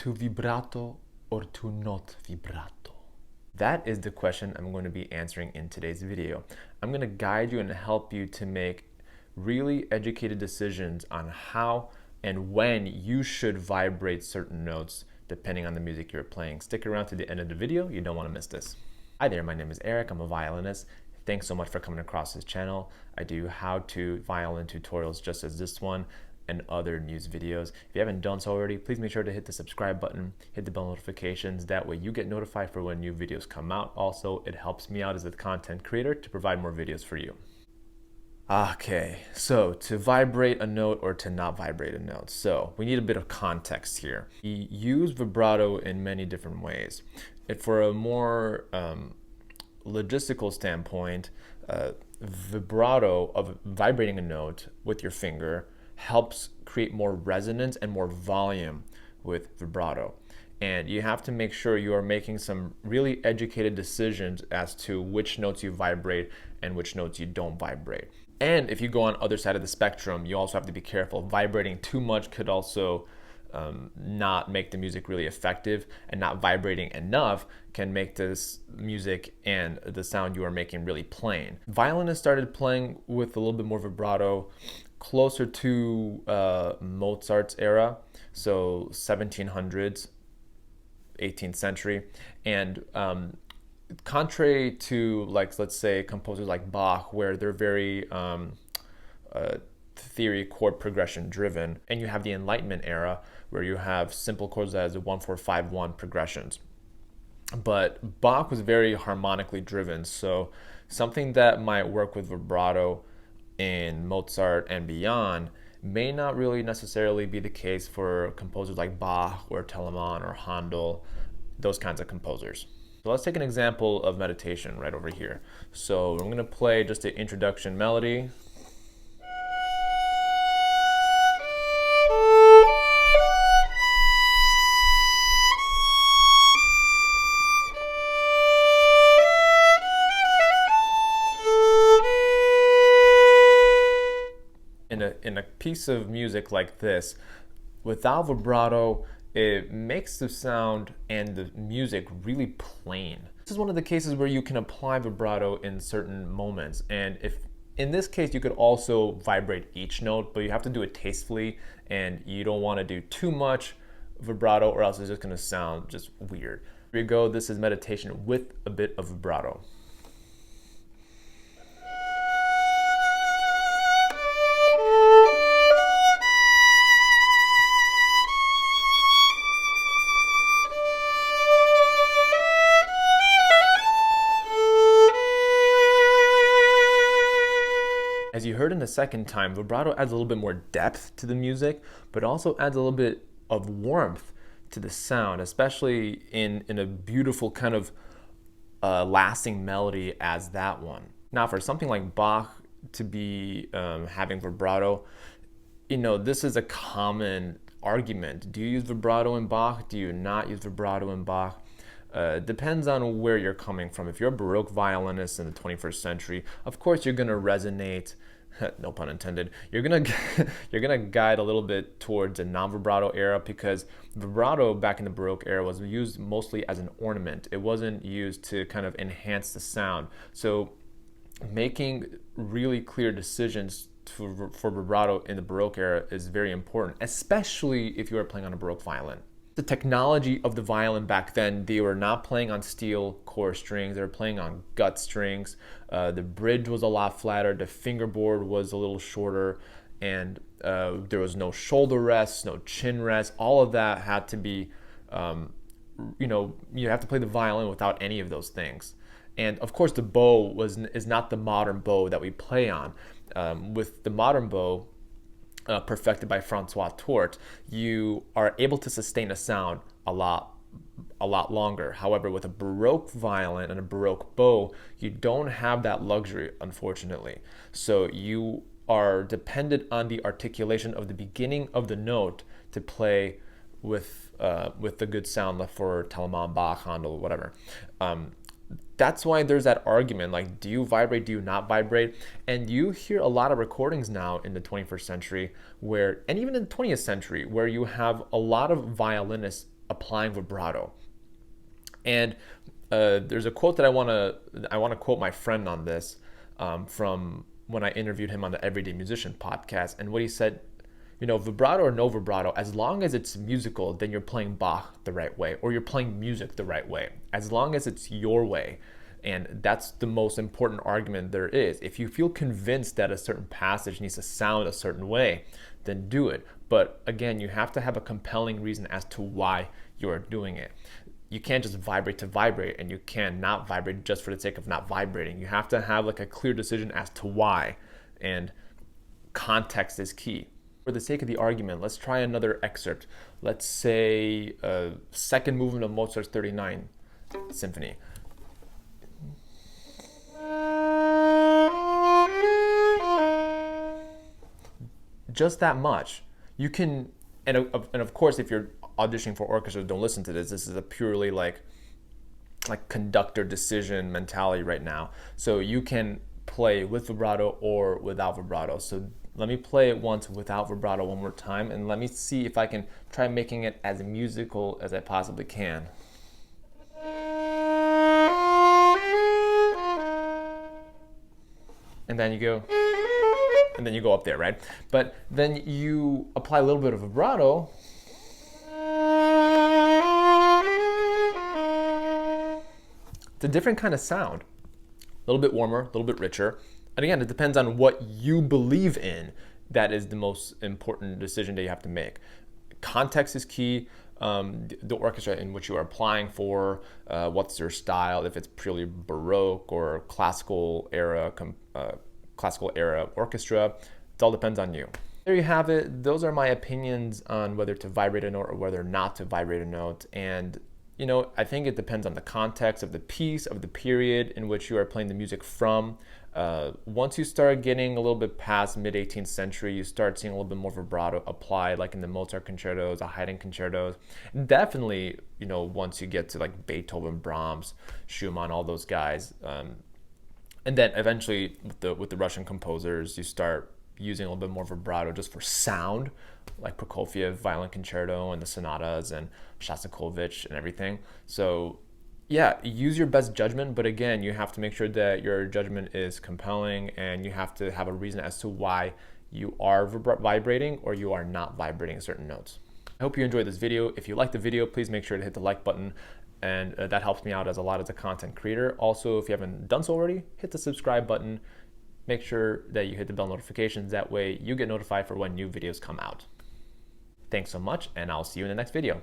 to vibrato or to not vibrato? That is the question I'm going to be answering in today's video. I'm going to guide you and help you to make really educated decisions on how and when you should vibrate certain notes depending on the music you're playing. Stick around to the end of the video, you don't want to miss this. Hi there, my name is Eric, I'm a violinist. Thanks so much for coming across this channel. I do how-to violin tutorials just as this one and other news videos. If you haven't done so already, please make sure to hit the subscribe button, hit the bell notifications. That way you get notified for when new videos come out. Also, it helps me out as a content creator to provide more videos for you. Okay, so to vibrate a note or to not vibrate a note. So we need a bit of context here. We use vibrato in many different ways. For a more logistical standpoint, vibrato of vibrating a note with your finger helps create more resonance and more volume with vibrato. And you have to make sure you are making some really educated decisions as to which notes you vibrate and which notes you don't vibrate. And if you go on other side of the spectrum, you also have to be careful. Vibrating too much could also not make the music really effective, and not vibrating enough can make this music and the sound you are making really plain. Violinists started playing with a little bit more vibrato closer to Mozart's era, so 1700s, 18th century, and contrary to, like, let's say composers like Bach, where they're very theory chord progression driven, and you have the Enlightenment era where you have simple chords as 1-4-5-1 progressions. But Bach was very harmonically driven, so something that might work with vibrato in Mozart and beyond may not really necessarily be the case for composers like Bach or Telemann or Handel, those kinds of composers. So let's take an example of meditation right over here. So I'm going to play just an introduction melody. In a piece of music like this, without vibrato, it makes the sound and the music really plain. This is one of the cases where you can apply vibrato in certain moments. And if in this case, you could also vibrate each note, but you have to do it tastefully, and you don't want to do too much vibrato or else it's just going to sound just weird. Here we go. This is meditation with a bit of vibrato. As you heard in the second time, vibrato adds a little bit more depth to the music, but also adds a little bit of warmth to the sound, especially in a beautiful kind of lasting melody as that one. Now, for something like Bach to be having vibrato, this is a common argument. Do you use vibrato in Bach? Do you not use vibrato in Bach? Depends on where you're coming from. If you're a Baroque violinist in the 21st century, of course you're going to resonate, no pun intended, you're going to guide a little bit towards a non-vibrato era, because vibrato back in the Baroque era was used mostly as an ornament. It wasn't used to kind of enhance the sound. So making really clear decisions for vibrato in the Baroque era is very important, especially if you are playing on a Baroque violin. The technology of the violin back then, they were not playing on steel core strings, they were playing on gut strings. The bridge was a lot flatter, the fingerboard was a little shorter, and there was no shoulder rest, no chin rest. All of that had to be, you have to play the violin without any of those things. And of course the bow is not the modern bow that we play on. With the modern bow, perfected by Francois Tourt, you are able to sustain a sound a lot longer. However, with a Baroque violin and a Baroque bow, you don't have that luxury, unfortunately. So you are dependent on the articulation of the beginning of the note to play with the good sound for Telemann, Bach, Handel, whatever. That's why there's that argument, like, do you vibrate, do you not vibrate? And you hear a lot of recordings now in the 21st century where, and even in the 20th century, where you have a lot of violinists applying vibrato. And there's a quote that I want to quote my friend on this, from when I interviewed him on the Everyday Musician podcast. And what he said, vibrato or no vibrato, as long as it's musical, then you're playing Bach the right way, or you're playing music the right way, as long as it's your way. And that's the most important argument there is. If you feel convinced that a certain passage needs to sound a certain way, then do it. But again, you have to have a compelling reason as to why you're doing it. You can't just vibrate to vibrate, and you can't not vibrate just for the sake of not vibrating. You have to have like a clear decision as to why, and context is key. For the sake of the argument, let's try another excerpt. Let's say second movement of Mozart's 39 Symphony. Just that much. You can, and of course, if you're auditioning for orchestras, don't listen to this. This is a purely like conductor decision mentality right now. So you can play with vibrato or without vibrato. So let me play it once without vibrato one more time, and let me see if I can try making it as musical as I possibly can. And then you go, and then you go up there, right? But then you apply a little bit of vibrato. It's a different kind of sound, a little bit warmer, a little bit richer. And again, it depends on what you believe in. That is the most important decision that you have to make. Context is key. The orchestra in which you are applying for, what's their style, if it's purely Baroque or classical era orchestra, it all depends on you. There you have it. Those are my opinions on whether to vibrate a note or whether not to vibrate a note. And I think it depends on the context of the piece, of the period in which you are playing the music from. Once you start getting a little bit past mid-18th century, you start seeing a little bit more vibrato applied, like in the Mozart concertos, the Haydn concertos. Definitely, once you get to like Beethoven, Brahms, Schumann, all those guys. And then eventually with the Russian composers, you start using a little bit more vibrato just for sound, like Prokofiev Violin Concerto and the sonatas and Shostakovich and everything. So yeah, use your best judgment, but again, you have to make sure that your judgment is compelling, and you have to have a reason as to why you are vibrating or you are not vibrating certain notes. I hope you enjoyed this video. If you liked the video, please make sure to hit the like button, and that helps me out as a content creator. Also, if you haven't done so already, hit the subscribe button. Make sure that you hit the bell notifications. That way you get notified for when new videos come out. Thanks so much, and I'll see you in the next video.